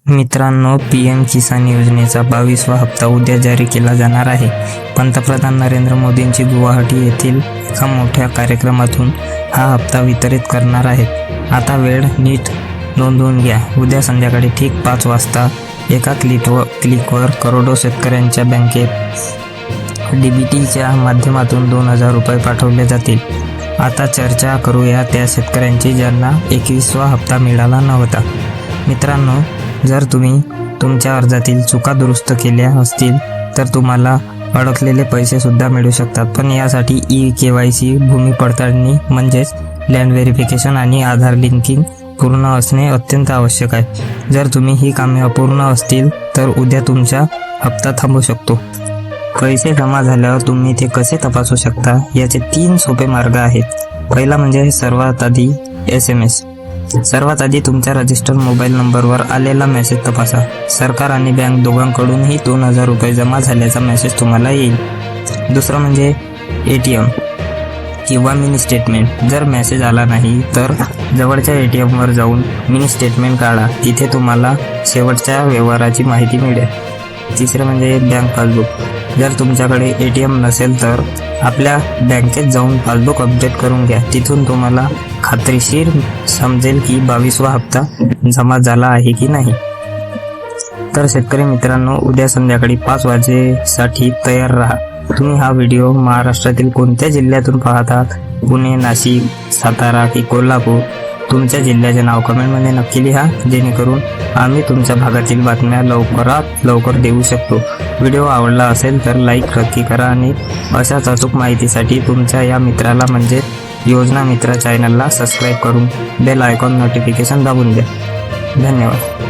मित्रांनो, पीएम किसान योजनेचा 22वा हप्ता उद्या जारी केला जाणार आहे. पंतप्रधान नरेंद्र मोदींची गुवाहाटी येथील एका मोठ्या कार्यक्रमातून हा हप्ता वितरित करणार आहेत. आता वेळ नीट नोंदवून घ्या. उद्या संध्याकाळी ठीक 5 वाजता एका क्लिकवर करोडो शेतकऱ्यांच्या बँकेत डीबीटीच्या माध्यमातून 2000 रुपये पाठवले जातील. आता चर्चा करूया त्या शेतकऱ्यांची ज्यांना 21वा हप्ता मिळाला नव्हता. मित्रांनो, जर तुम्ही तुमच्या अर्जातील चुका दुरुस्त केल्या असतील तर तुम्हाला अडकलेले पैसे सुद्धा मिळू शकतात. पण यासाठी KYC भूमी पडताळणी म्हणजेच लँड व्हेरिफिकेशन आणि आधार लिंकिंग पूर्ण असणे अत्यंत आवश्यक आहे. जर तुम्ही ही कामे अपूर्ण असतील तर उद्या तुमचा हप्ता थांबू शकतो. पैसे जमा झाल्यावर तुम्ही ते कसे तपासू शकता याचे 3 सोपे मार्ग आहेत. पहिला म्हणजे सर्वात आधी SMS. सर्वात आधी तुमच्या रजिस्टर्ड मोबाईल नंबरवर आलेला मेसेज तपासा. सरकार आणि बँक दोघांकडूनही 2000 रुपये जमा झाल्याचा मेसेज तुम्हाला येईल. दुसरं म्हणजे ATM किंवा मिनी स्टेटमेंट. जर मेसेज आला नाही तर जवळच्या ATMवर जाऊन मिनी स्टेटमेंट काढा. तिथे तुम्हाला शेवटच्या व्यवहाराची माहिती मिळेल. तिसरं म्हणजे बँक पासबुक. जर तुमच्याकडे ATM नसेल तर आपल्या बँकेत जाऊन पासबुक अपडेट करून घ्या. तिथून तुम्हाला खात्रीशीर समजेल की 22वा हप्ता जमा झाला आहे की नाही. तर शेतकरी मित्रांनो, उद्या संध्याकाळी 5 वाजेसाठी तयार राहा. तुम्ही हा व्हिडिओ महाराष्ट्रातील कोणत्या जिल्ह्यातून पाहतात, पुणे, नाशिक, सातारा की कोल्हापूर, तुमच्या जिल्ह्याचे नाव कमेंटमध्ये नक्की लिहा, जेणेकरून आम्ही तुमच्या भागातील बातम्या लवकरात लवकर देऊ शकतो. व्हिडिओ आवडला असेल तर लाईक नक्की करा आणि अशाच अचूक माहितीसाठी तुमच्या या मित्राला म्हणजे योजना मित्र चॅनलला सबस्क्राईब करून बेल आयकॉन नोटिफिकेशन दाबून द्या. धन्यवाद.